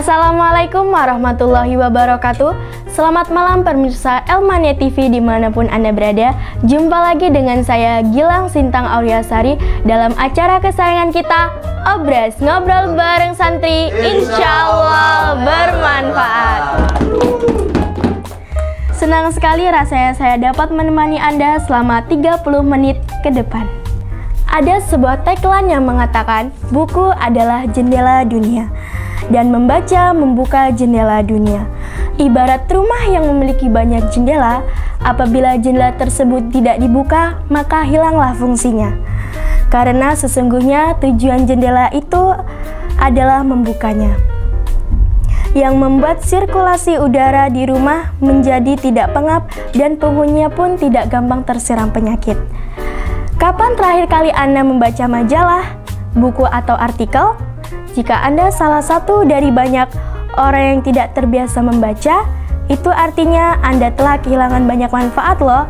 Assalamualaikum warahmatullahi wabarakatuh. Selamat malam pemirsa Elmania TV dimanapun Anda berada. Jumpa lagi dengan saya Gilang Sintang Auliasari dalam acara kesayangan kita, Obras Ngobrol Bareng Santri, insya Allah bermanfaat. Senang sekali rasanya saya dapat menemani Anda selama 30 menit ke depan. Ada sebuah tagline yang mengatakan, buku adalah jendela dunia. Dan membaca membuka jendela dunia. Ibarat rumah yang memiliki banyak jendela, apabila jendela tersebut tidak dibuka, maka hilanglah fungsinya. Karena sesungguhnya tujuan jendela itu adalah membukanya, yang membuat sirkulasi udara di rumah menjadi tidak pengap dan penghuninya pun tidak gampang terserang penyakit. Kapan terakhir kali Anda membaca majalah, buku atau artikel? Jika Anda salah satu dari banyak orang yang tidak terbiasa membaca, itu artinya Anda telah kehilangan banyak manfaat loh.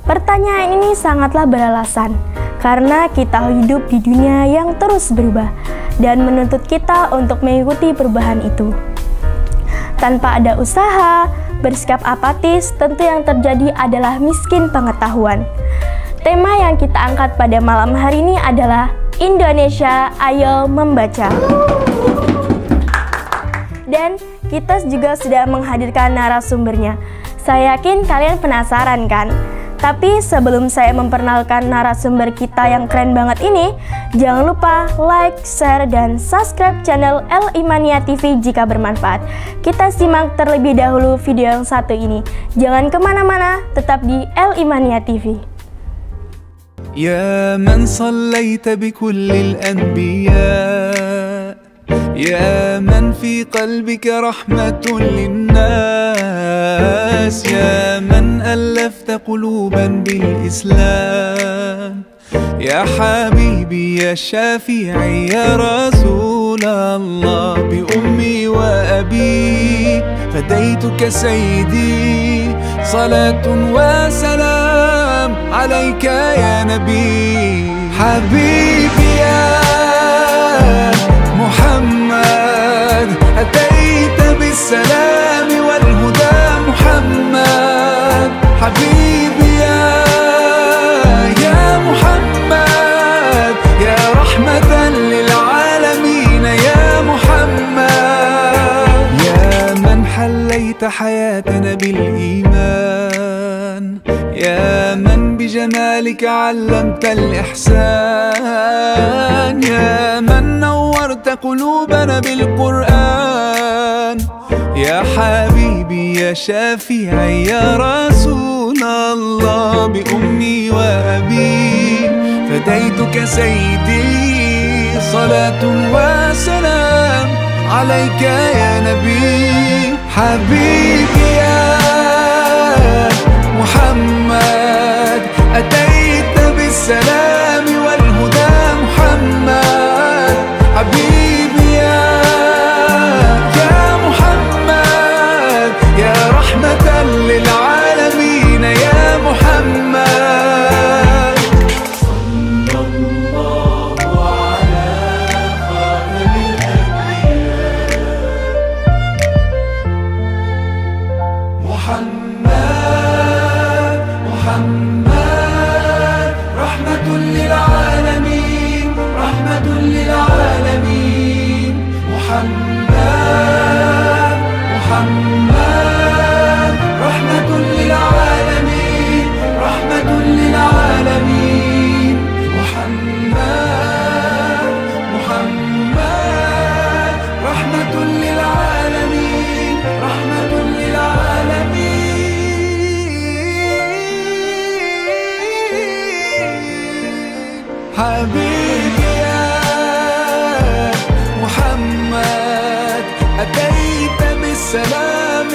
Pertanyaan ini sangatlah beralasan, karena kita hidup di dunia yang terus berubah dan menuntut kita untuk mengikuti perubahan itu. Tanpa ada usaha, bersikap apatis, tentu yang terjadi adalah miskin pengetahuan. Tema yang kita angkat pada malam hari ini adalah Indonesia, ayo membaca. Dan kita juga sudah menghadirkan narasumbernya. Saya yakin kalian penasaran kan? Tapi sebelum saya memperkenalkan narasumber kita yang keren banget ini, jangan lupa like, share, dan subscribe channel Elmania TV jika bermanfaat. Kita simak terlebih dahulu video yang satu ini. Jangan kemana-mana, tetap di Elmania TV. يا من صليت بكل الأنبياء يا من في قلبك رحمة للناس يا من ألفت قلوبا بالإسلام يا حبيبي يا شافعي يا رسول الله بأمي وأبي فديتك سيدي صلاة وسلام عليك يا نبي حبيبي يا محمد أتيت بالسلام والهدى محمد حبيبي يا محمد يا رحمة للعالمين يا محمد يا من حليت حياتنا بالإيمان يا من بجمالك علمت الإحسان يا من نورت قلوبنا بالقرآن يا حبيبي يا شافعي يا رسول الله بأمي وأبي فديتك سيدي صلاة وسلام عليك يا نبي حبيبي يا محمد أتيت بالسلام والهدى محمد حبيبي يا محمد يا رحمة للعالمين يا محمد صلى الله على خاتم الأنبياء محمد رحمة للعالمين رحمة للعالمين محمد رحمة للعالمين رحمة للعالمين محمد رحمة للعالمين رحمة للعالمين حبيبي يا محمد أتيت بالسلام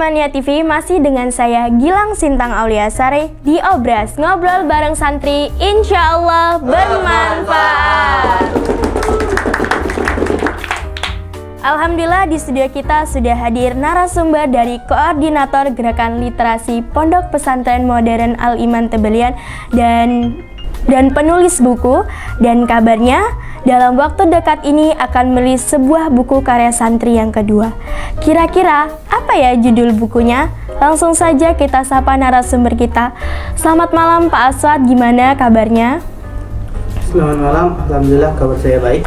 Mania TV, masih dengan saya Gilang Sintang Auliasari di Obras Ngobrol bareng Santri, insya Allah bermanfaat. Alhamdulillah di studio kita sudah hadir narasumber dari Koordinator Gerakan Literasi Pondok Pesantren Modern Al-Iman Tebelian dan penulis buku, dan kabarnya dalam waktu dekat ini akan menulis sebuah buku karya santri yang kedua. Kira-kira apa ya judul bukunya? Langsung saja kita sapa narasumber kita. Selamat malam Pak Aswad, gimana kabarnya? Selamat malam, alhamdulillah kabar saya baik.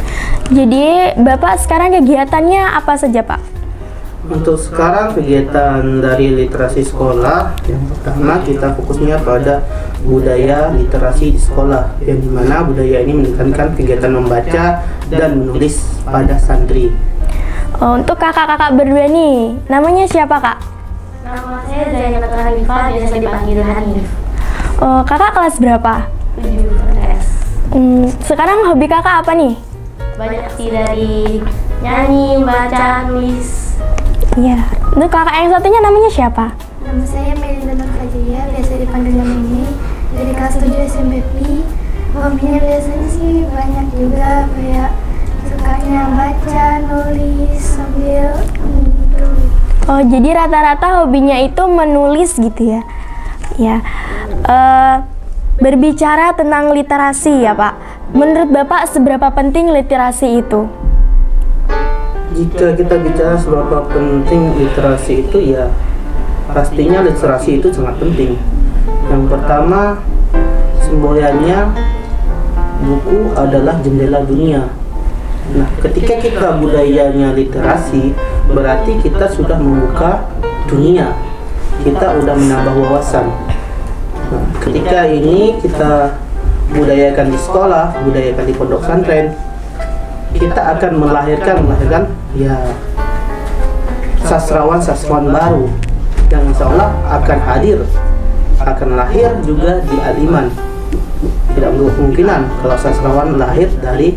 Jadi Bapak sekarang kegiatannya apa saja Pak? Untuk sekarang kegiatan dari literasi sekolah, yang pertama kita fokusnya pada budaya literasi di sekolah, yang dimana budaya ini menekankan kegiatan membaca dan menulis pada santri. Untuk kakak-kakak berdua nih, namanya siapa Kak? Nama saya Zainab Hanifah, biasa dipanggil Hanif. Oh, kakak kelas berapa? 7 TS. Sekarang hobi kakak apa nih? Banyak sih, dari nyanyi, baca, nulis. Iya. Untuk kakak yang satunya namanya siapa? Nama saya Melinda Nur Fajriya, biasa dipanggil Mimi, dari kelas 7 SMPP. Hobinya biasanya sih banyak juga, kayak sukanya baca, nulis, sambil gitu. Oh, jadi rata-rata hobinya itu menulis gitu ya? Ya. Berbicara tentang literasi ya Pak, menurut Bapak seberapa penting literasi itu? Jika kita bicara seberapa penting literasi itu, ya pastinya literasi itu sangat penting. Yang pertama, semboyannya buku adalah jendela dunia. Nah, ketika kita budayanya literasi, berarti kita sudah membuka dunia. Kita sudah menambah wawasan. Nah, ketika ini kita budayakan di sekolah, budayakan di pondok pesantren, kita akan melahirkan ya sastrawan baru yang insya Allah akan lahir juga di Al-Iman. Tidak menutup kemungkinan kalau sastrawan lahir dari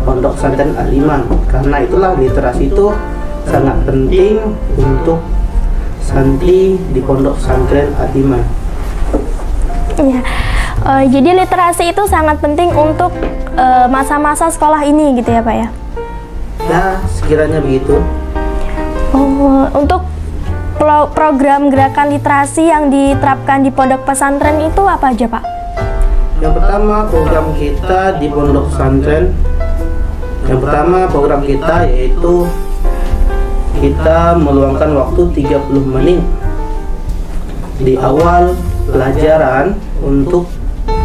pondok pesantren Al-Iman, karena itulah literasi itu sangat penting untuk santri di pondok pesantren Al-Iman. Ya. Jadi literasi itu sangat penting untuk masa-masa sekolah ini gitu ya Pak ya? Ya, sekiranya begitu. Untuk program gerakan literasi yang diterapkan di pondok pesantren itu apa aja Pak? Yang pertama program kita di pondok pesantren, yaitu kita meluangkan waktu 30 menit di awal pelajaran untuk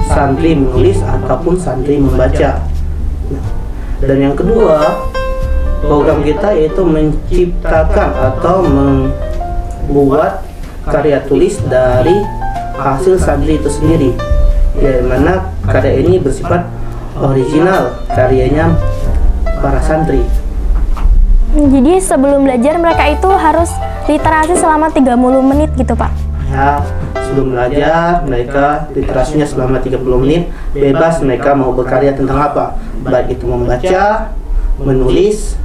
santri menulis ataupun santri membaca. Dan yang kedua, program kita yaitu menciptakan atau membuat karya tulis dari hasil santri itu sendiri, yang mana karya ini bersifat original, karyanya para santri. Jadi sebelum belajar mereka itu harus literasi selama 30 menit gitu Pak? Ya, sebelum belajar mereka literasinya selama 30 menit, bebas mereka mau berkarya tentang apa, baik itu membaca, menulis,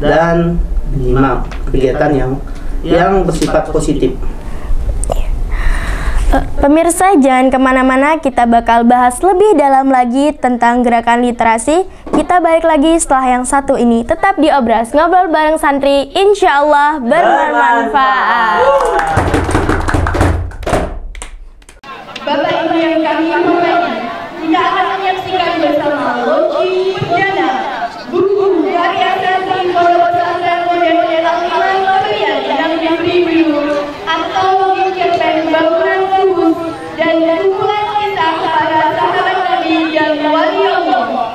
dan menyimak kegiatan yang bersifat positif. Pemirsa jangan kemana-mana, kita bakal bahas lebih dalam lagi tentang gerakan literasi. Kita balik lagi setelah yang satu ini. Tetap di Obras Ngobrol bareng Santri, insya Allah bermanfaat. Bapak Ibu yang kami hormati, kita akan menyaksikan bersama launching perdana buku karya santri Pondok Pesantren Modern Al-Iman Tebelian yang direview atau mencerpen bangunan kubus dan kumpulan kisah kepada sahabat Nabi dan wali Allah.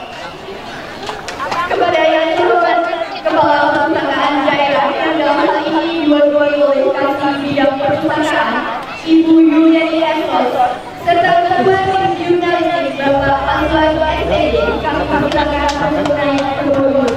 Kepada yang terhormat Kepala Perpustakaan Daerah yang dalam hal ini diwakili oleh Kasih Bidang Perpustakaan Ibu Yuniani Esot, serta Ketua Tim Jurnalistik Bapak Aswad SED, kami persilakan untuk naik ke podium.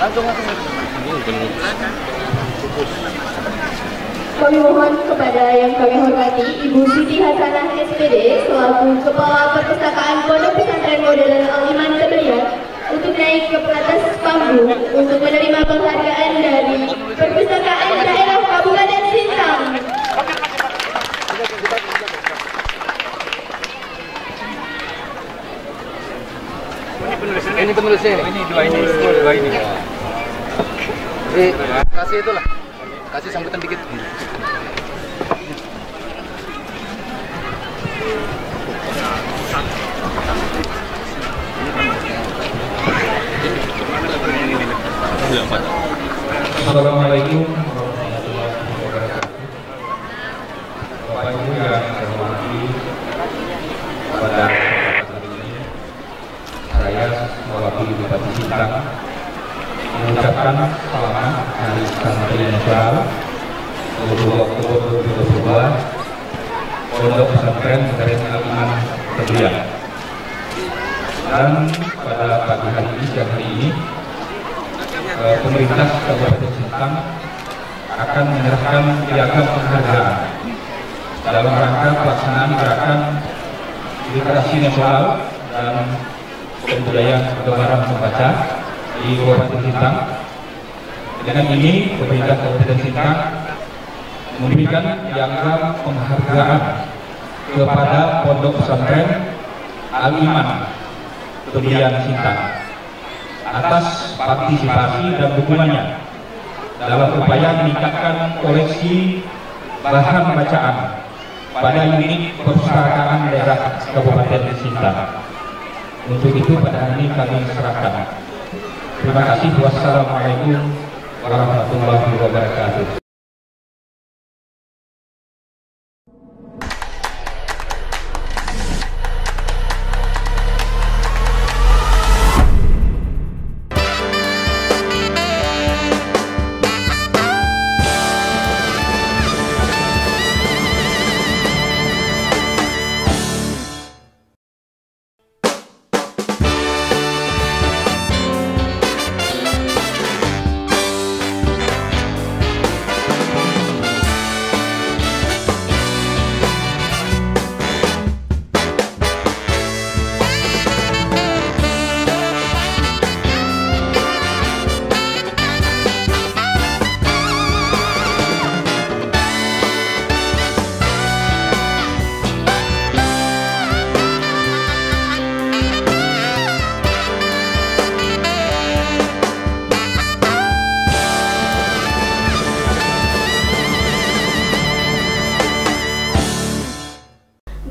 Kami mohon kepada yang kami hormati Ibu Siti Hasanah SPD selaku Kepala Perpustakaan Pondok Pesantren Modern Al-Iman Kebelian untuk naik ke atas panggung untuk menerima penghargaan dari Perpustakaan Daerah Kabupaten Sintang. Ini penulisnya ini dua ini. Kasih itulah, kasih sambutan dikit. Assalamualaikum warahmatullahi wabarakatuh. Bapak Ibu yang saya hormati, pada kesempatan ini saya mewakili Bupati Sintang mengucapkan selamat Hari Santri Nasional 22 Oktober 2022 Pondok Pesantren Modern Al-Iman Kebelian. Dan pada pagi hari ini, siang hari ini, pemerintah Kabupaten Sintang akan menyerahkan piagam penghargaan dalam rangka pelaksanaan gerakan literasi nasional dan kebudayaan penggemar membaca di Kabupaten Sintang. Dengan ini, pemerintah Kabupaten Sintang memberikan piagam penghargaan kepada Pondok Pesantren Al-Iman Kebelian Sintang atas partisipasi dan dukungannya dalam upaya meningkatkan koleksi bahan bacaan pada unit perpustakaan daerah Kabupaten Sintang. Untuk itu pada hari ini kami serahkan. Terima kasih. Wassalamualaikum warahmatullahi wabarakatuh.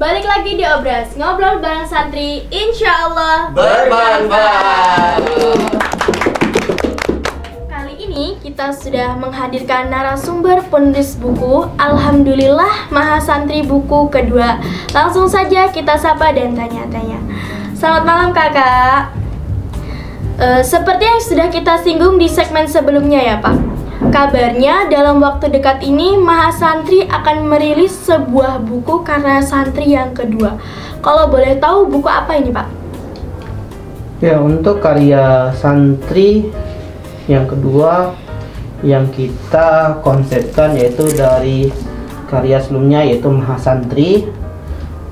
Balik lagi di Obras, ngobrol bareng santri, insya Allah Bermanfaat. Kali ini kita sudah menghadirkan narasumber penulis buku Alhamdulillah Maha Santri buku kedua. Langsung saja kita sapa dan tanya-tanya. Selamat malam kakak. Seperti yang sudah kita singgung di segmen sebelumnya ya Pak, kabarnya dalam waktu dekat ini Maha Santri akan merilis sebuah buku karya santri yang kedua. Kalau boleh tahu buku apa ini Pak? Ya, untuk karya santri yang kedua yang kita konsepkan yaitu dari karya sebelumnya yaitu Maha Santri.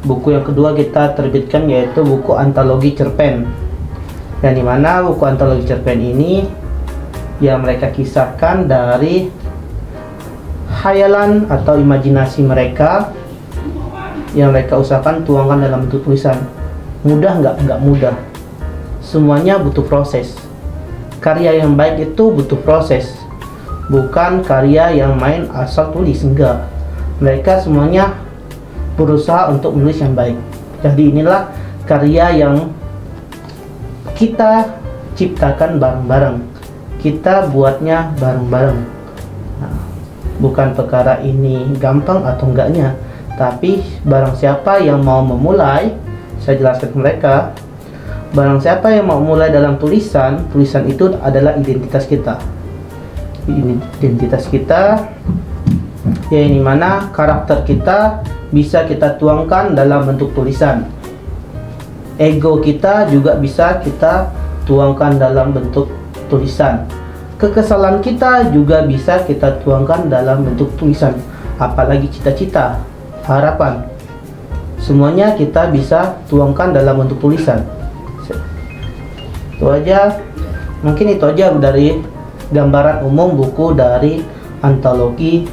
Buku yang kedua kita terbitkan yaitu buku antologi cerpen. Dan dimana buku antologi cerpen ini yang mereka kisahkan dari khayalan atau imajinasi mereka yang mereka usahakan tuangkan dalam bentuk tulisan. Mudah nggak? Nggak mudah. Semuanya butuh proses. Karya yang baik itu butuh proses, bukan karya yang main asal tulis, enggak. Mereka semuanya berusaha untuk menulis yang baik. Jadi inilah karya yang kita ciptakan bareng-bareng, kita buatnya bareng-bareng. Nah, bukan perkara ini gampang atau enggaknya, tapi barang siapa yang mau memulai, saya jelaskan ke mereka, barang siapa yang mau mulai dalam tulisan, tulisan itu adalah identitas kita. Identitas kita, ya ini mana karakter kita bisa kita tuangkan dalam bentuk tulisan. Ego kita juga bisa kita tuangkan dalam bentuk tulisan. kekesalan kita juga bisa kita tuangkan dalam bentuk tulisan. Apalagi cita-cita, harapan, semuanya kita bisa tuangkan dalam bentuk tulisan. Itu aja, mungkin itu aja dari gambaran umum buku dari antologi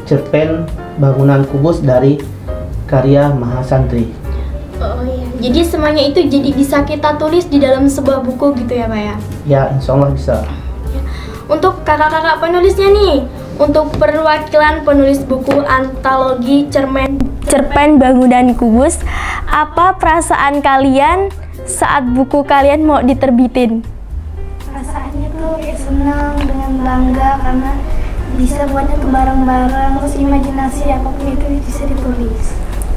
cerpen Bangunan Kubus dari karya Mahasantri. Oh iya, jadi semuanya itu jadi bisa kita tulis di dalam sebuah buku gitu ya Pak ya? Ya, insya Allah bisa. Untuk kakak-kakak penulisnya nih, untuk perwakilan penulis buku antologi cerpen Bangunan Kubus, apa perasaan kalian saat buku kalian mau diterbitin? Perasaannya tuh kayak senang dengan bangga karena bisa buatnya ke barang-barang, terus imajinasi apapun itu bisa ditulis.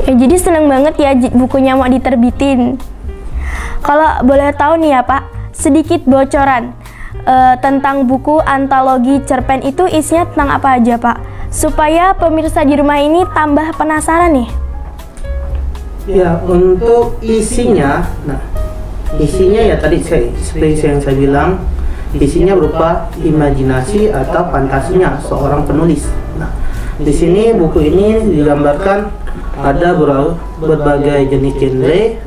Ya, jadi seneng banget ya bukunya mau diterbitin. Kalau boleh tahu nih ya Pak, sedikit bocoran tentang buku antologi cerpen itu isinya tentang apa aja Pak? Supaya pemirsa di rumah ini tambah penasaran nih. Ya, untuk isinya, isinya ya tadi seperti yang saya bilang, isinya berupa imajinasi atau fantasinya seorang penulis. Nah, di sini buku ini digambarkan ada berbagai jenis genre.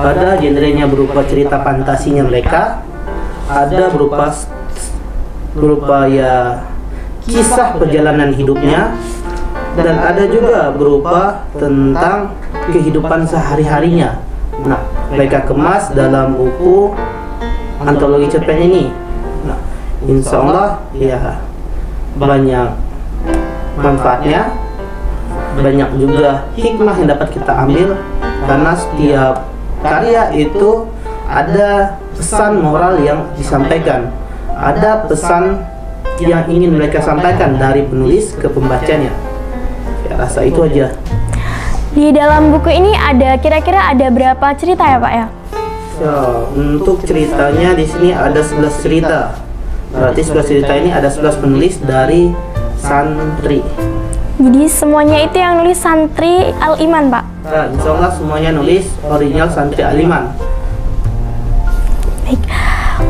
Ada genrenya berupa cerita fantasinya mereka, ada berupa ya kisah perjalanan hidupnya, dan ada juga berupa tentang kehidupan sehari-harinya. Nah, mereka kemas dalam buku antologi cerpen ini. Nah, insya Allah ya banyak manfaatnya, banyak juga hikmah yang dapat kita ambil, karena setiap karya itu ada pesan moral yang disampaikan, ada pesan yang ingin mereka sampaikan dari penulis ke pembacanya. Ya, rasa itu aja. Di dalam buku ini kira-kira ada berapa cerita ya Pak ya? Ya, untuk ceritanya di sini ada 11 cerita. Berarti 11 cerita ini ada 11 penulis dari santri. Jadi semuanya itu yang nulis santri Al-Iman Pak? Nah, insya Allah semuanya nulis original santri Al-Iman. Baik.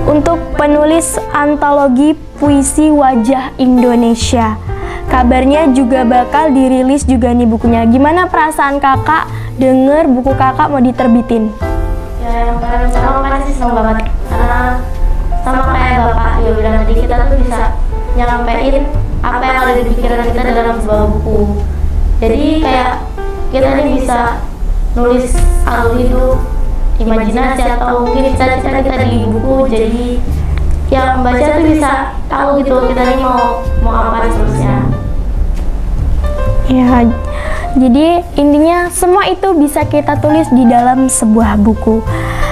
Untuk penulis antologi puisi wajah Indonesia, kabarnya juga bakal dirilis juga nih bukunya. Gimana perasaan kakak denger buku kakak mau diterbitin? Ya, yang pertama pasti senang banget karena sama kayak bapak ya udah nanti kita tuh bisa nyampein apa yang ada di pikiran kita dalam sebuah buku. Jadi kayak kita nih bisa nulis alur hidup, imajinasi atau mungkin cita-cita kita di buku, jadi yang baca tuh bisa tahu gitu kita nih mau apa seterusnya. Ya, jadi intinya semua itu bisa kita tulis di dalam sebuah buku.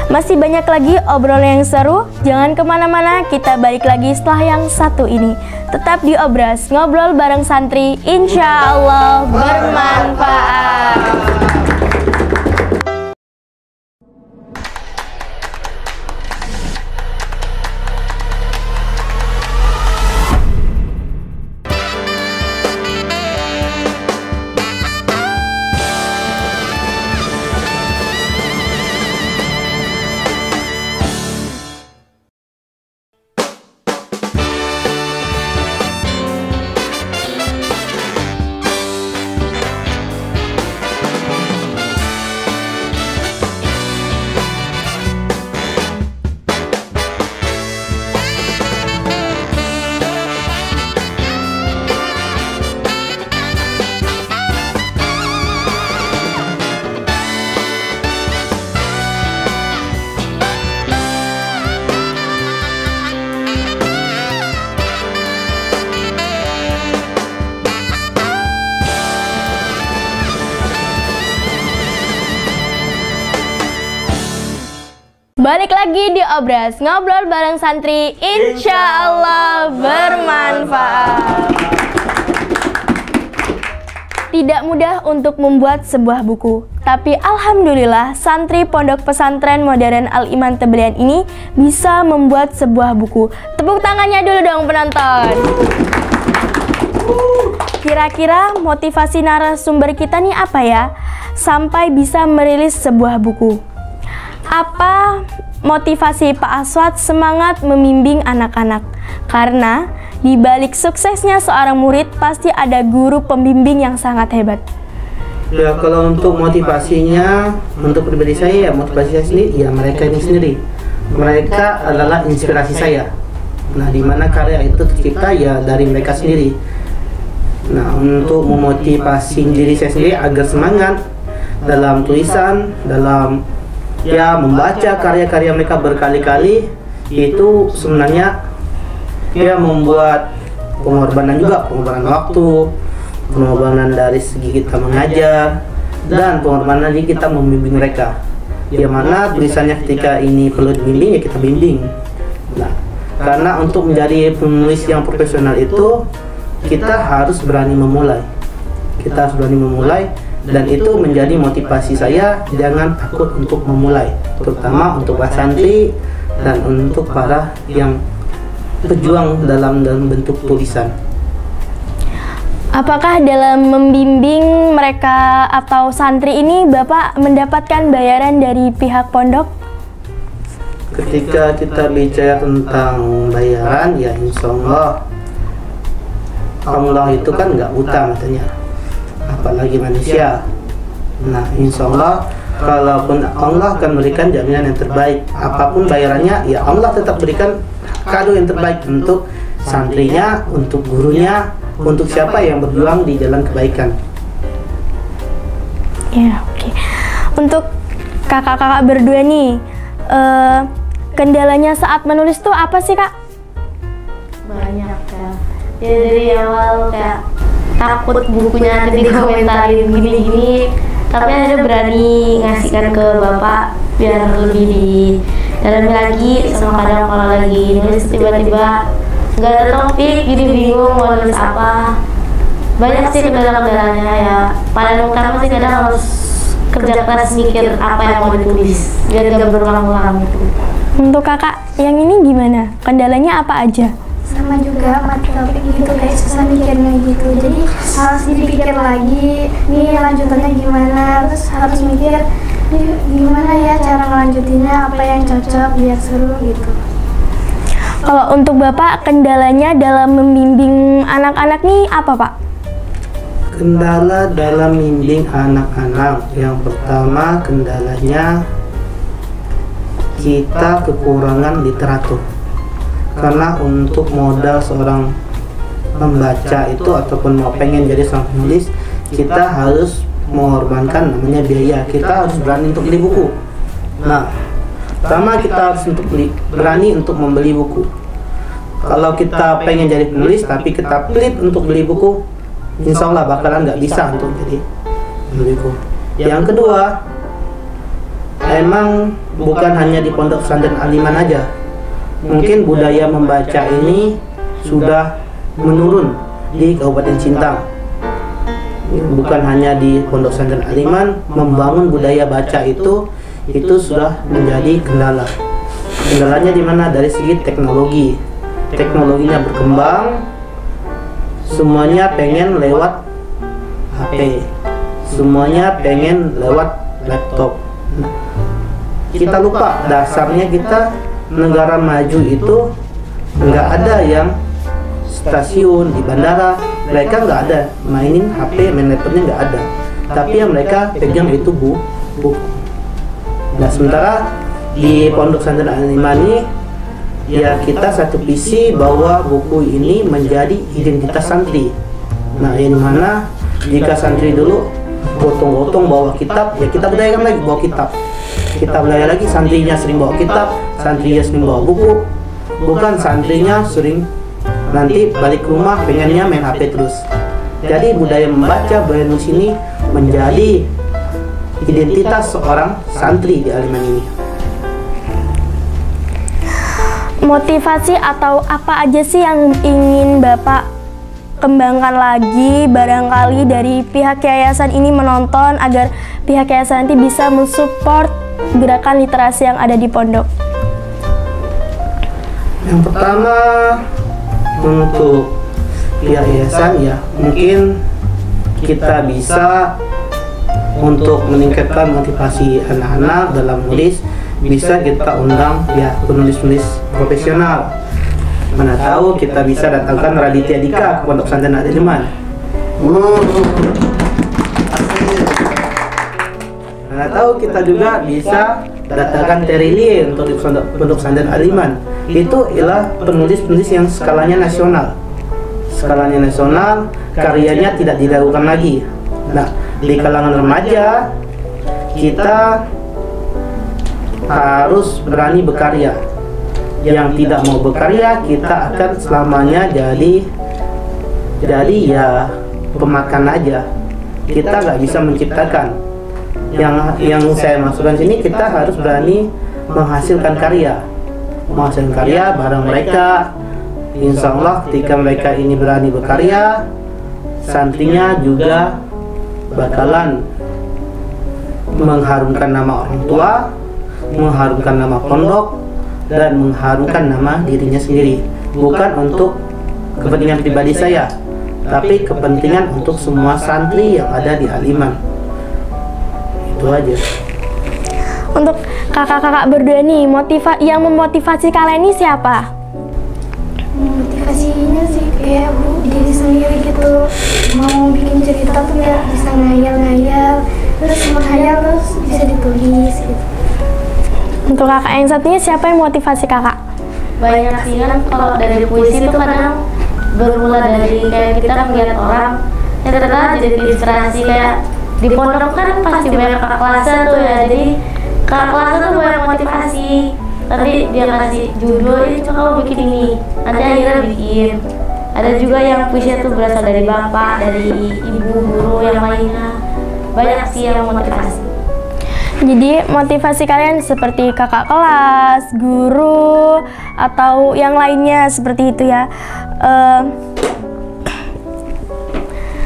Masih banyak lagi obrolan yang seru, jangan kemana-mana, kita balik lagi setelah yang satu ini. Tetap di Obras, ngobrol bareng santri, insya Allah bermanfaat. Balik lagi di Obras, ngobrol bareng santri, insya Allah bermanfaat. Tidak mudah untuk membuat sebuah buku, tapi alhamdulillah santri Pondok Pesantren Modern Al-Iman Tebelian ini bisa membuat sebuah buku. Tepuk tangannya dulu dong penonton. Kira-kira motivasi narasumber kita nih apa ya, sampai bisa merilis sebuah buku? Apa motivasi Pak Aswad semangat membimbing anak-anak? Karena di balik suksesnya seorang murid pasti ada guru pembimbing yang sangat hebat. Ya, kalau untuk motivasinya, untuk pribadi saya ya motivasi saya sendiri, ya mereka ini sendiri. Mereka adalah inspirasi saya. Nah, di mana karya itu tercipta ya dari mereka sendiri. Nah, untuk memotivasi diri saya sendiri agar semangat dalam tulisan, dalam ya membaca karya-karya mereka berkali-kali, itu sebenarnya ya membuat pengorbanan juga, pengorbanan waktu, pengorbanan dari segi kita mengajar, dan pengorbanan dari kita membimbing mereka. Yang mana tulisannya ketika ini perlu dibimbing ya kita bimbing. Nah, karena untuk menjadi penulis yang profesional itu kita harus berani memulai. Kita harus berani memulai. Dan itu menjadi motivasi saya, jangan takut untuk memulai, terutama untuk para santri dan untuk para yang pejuang dalam bentuk tulisan. Apakah dalam membimbing mereka atau santri ini Bapak mendapatkan bayaran dari pihak pondok? Ketika kita bicara tentang bayaran, ya insya Allah itu kan nggak buta matanya, apalagi manusia. Nah, insya Allah kalaupun Allah akan berikan jaminan yang terbaik, apapun bayarannya ya Allah tetap berikan kado yang terbaik untuk santrinya, untuk gurunya, untuk siapa yang berjuang di jalan kebaikan. Ya, oke. Untuk kakak-kakak berdua nih, kendalanya saat menulis tuh apa sih, Kak? Banyak ya. Ya dari awal kayak takut bukunya nanti dikomentarin gini-gini, tapi akhirnya berani ngasihkan ke bapak biar lebih didalami lagi. Sama kadang kalau lagi nulis tiba-tiba nggak ada topik, jadi bingung mau nulis apa. Banyak sih kendala-kendalanya ya. Paling utama sih kadang harus kerja keras mikir apa yang mau ditulis biar gak berulang-ulang gitu. Untuk kakak yang ini gimana? Kendalanya apa aja? Sama juga mati topik gitu, kayak susah mikirnya gitu, jadi harus dipikir lagi nih lanjutannya gimana, terus harus mikir nih gimana ya cara ngelanjutinnya, apa yang cocok biar seru gitu. Kalau untuk Bapak, kendalanya dalam membimbing anak-anak nih apa, Pak? Kendala dalam membimbing anak-anak, yang pertama kendalanya kita kekurangan literatur. Karena untuk modal seorang membaca itu ataupun mau pengen jadi seorang penulis, kita harus mengorbankan namanya biaya. Kita harus berani untuk beli buku. Nah, pertama kita harus berani untuk membeli buku. Kalau kita pengen jadi penulis tapi kita pelit untuk beli buku, insya Allah bakalan nggak bisa untuk jadi beli buku. Yang kedua, emang bukan hanya di pondok pesantren Al-Iman aja. Mungkin budaya membaca ini sudah menurun di Kabupaten Sintang. Bukan hanya di pondok pesantren Al-Iman, membangun budaya baca itu sudah menjadi kendala. Kendalanya di mana? Dari segi teknologi. Teknologinya berkembang, semuanya pengen lewat HP, semuanya pengen lewat laptop. Nah, kita lupa dasarnya kita negara maju itu nggak ada yang stasiun di bandara, mereka nggak ada mainin HP, main laptopnya nggak ada, tapi yang mereka pegang itu buku. Nah, sementara di pondok pesantren Al-Iman ini ya kita satu visi bahwa buku ini menjadi identitas santri. Nah, yang mana jika santri dulu gotong-gotong bawa kitab, ya kita budayakan lagi bawa kitab. Kita belajar lagi, santrinya sering bawa kitab, santrinya sering bawa buku. Bukan santrinya sering nanti balik rumah pengennya main HP terus. Jadi budaya membaca, budaya nulis ini menjadi identitas seorang santri di Al-Iman ini. Motivasi atau apa aja sih yang ingin Bapak kembangkan lagi barangkali dari pihak yayasan ini menonton agar pihak yayasan nanti bisa mensupport gerakan literasi yang ada di pondok? Yang pertama, untuk pihak yayasan ya mungkin kita bisa untuk meningkatkan motivasi anak-anak dalam nulis, bisa kita undang ya penulis-penulis profesional. Mana tahu kita bisa datangkan Raditya Dika ke Pondok Pesantren Al-Iman. Mana tahu kita juga bisa datangkan Terry Lee untuk di Pondok Pesantren Al-Iman. Itu ialah penulis-penulis yang skalanya nasional. Skalanya nasional, karyanya tidak diragukan lagi. Nah, di kalangan remaja kita harus berani berkarya. Yang tidak mau berkarya, kita akan selamanya jadi ya pemakan aja. Kita nggak bisa menciptakan. Yang saya maksudkan sini, kita harus berani menghasilkan karya bareng mereka. Insya Allah ketika mereka ini berani berkarya, santrinya juga bakalan mengharumkan nama orang tua, mengharumkan nama pondok, dan mengharumkan nama dirinya sendiri. Bukan untuk kepentingan pribadi saya, tapi kepentingan untuk semua santri yang ada di Al-Iman. Itu aja. Untuk kakak-kakak berdua nih, yang memotivasi kalian ini siapa? Motivasinya sih kayak diri sendiri gitu, mau bikin cerita tuh nggak bisa ngayal-ngayal, terus menghayal terus bisa ditulis gitu. Untuk kakak yang satunya, siapa yang motivasi kakak? Banyak sih kan, kalau dari puisi itu kadang bermula dari kayak kita melihat orang yang ternyata jadi inspirasi. Kayak di pondok kan pasti banyak kakak kelasnya tuh ya, jadi kakak kelasnya tuh banyak motivasi. Nanti dia kasih judul, ini coba kamu bikin ini, nanti akhirnya bikin. Ada juga yang puisinya tuh berasal dari bapak, dari ibu, guru yang lainnya. Banyak sih yang motivasi. Jadi motivasi kalian seperti kakak kelas, guru, atau yang lainnya seperti itu ya.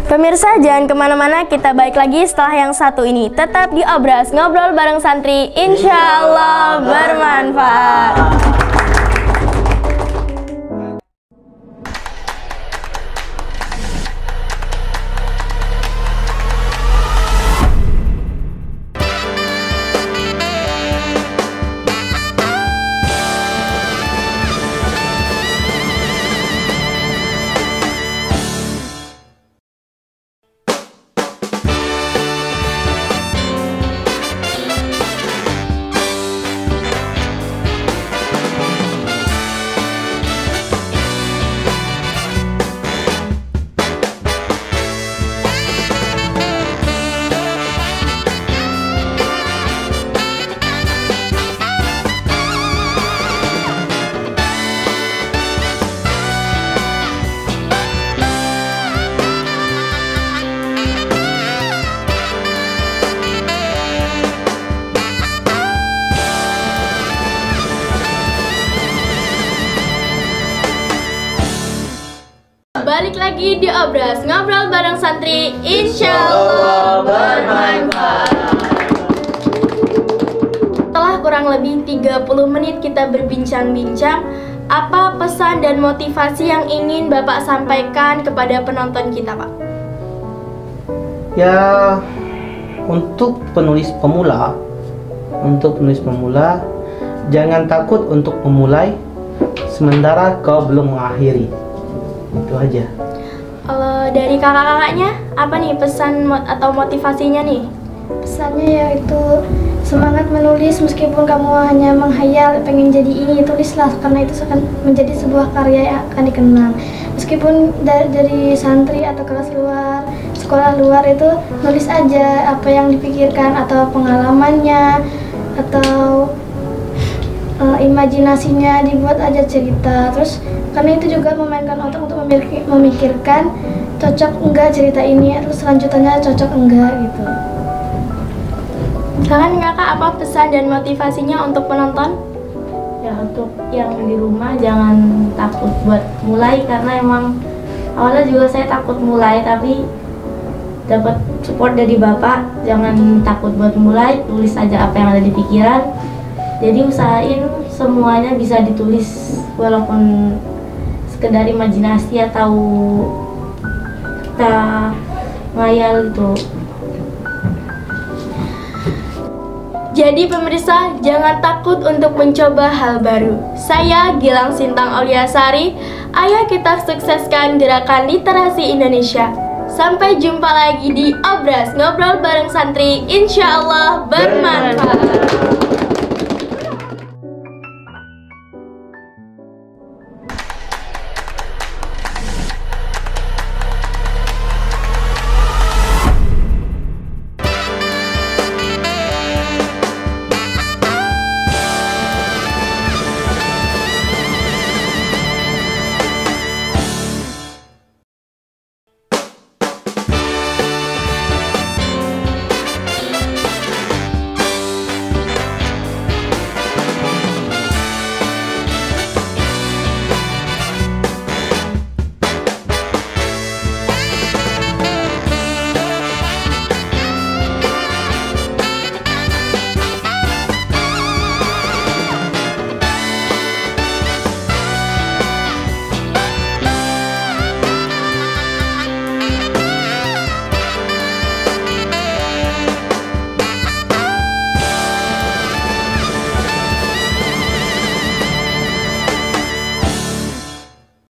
Pemirsa, jangan kemana-mana, kita balik lagi setelah yang satu ini. Tetap di Obras, ngobrol bareng santri, insya Allah bermanfaat. Balik lagi di Obras, ngobrol bareng santri, insya Allah bermanfaat. Setelah kurang lebih 30 menit kita berbincang-bincang, apa pesan dan motivasi yang ingin Bapak sampaikan kepada penonton kita, Pak? Ya, untuk penulis pemula, jangan takut untuk memulai sementara kau belum mengakhiri. Itu aja. Kalau dari kakak-kakaknya, apa nih pesan atau motivasinya nih? Pesannya yaitu semangat menulis, meskipun kamu hanya menghayal pengen jadi ini, tulislah, karena itu akan menjadi sebuah karya yang akan dikenang. Meskipun dari santri atau kelas luar, sekolah luar, itu nulis aja apa yang dipikirkan atau pengalamannya atau imajinasinya, dibuat aja cerita. Terus karena itu juga memainkan otak untuk memikirkan cocok enggak cerita ini, terus selanjutnya cocok enggak gitu. Kalian kakak, apa pesan dan motivasinya untuk penonton? Ya, untuk yang di rumah jangan takut buat mulai, karena emang awalnya juga saya takut mulai, tapi dapat support dari bapak. Jangan takut buat mulai, tulis aja apa yang ada di pikiran. Jadi usahain semuanya bisa ditulis, walaupun sekedar imajinasi atau kita ngayal gitu. Jadi pemirsa, jangan takut untuk mencoba hal baru. Saya Gilang Sintang Auliasari. Ayo kita sukseskan gerakan literasi Indonesia. Sampai jumpa lagi di Obras Ngobrol bareng Santri. Insya Allah bermanfaat.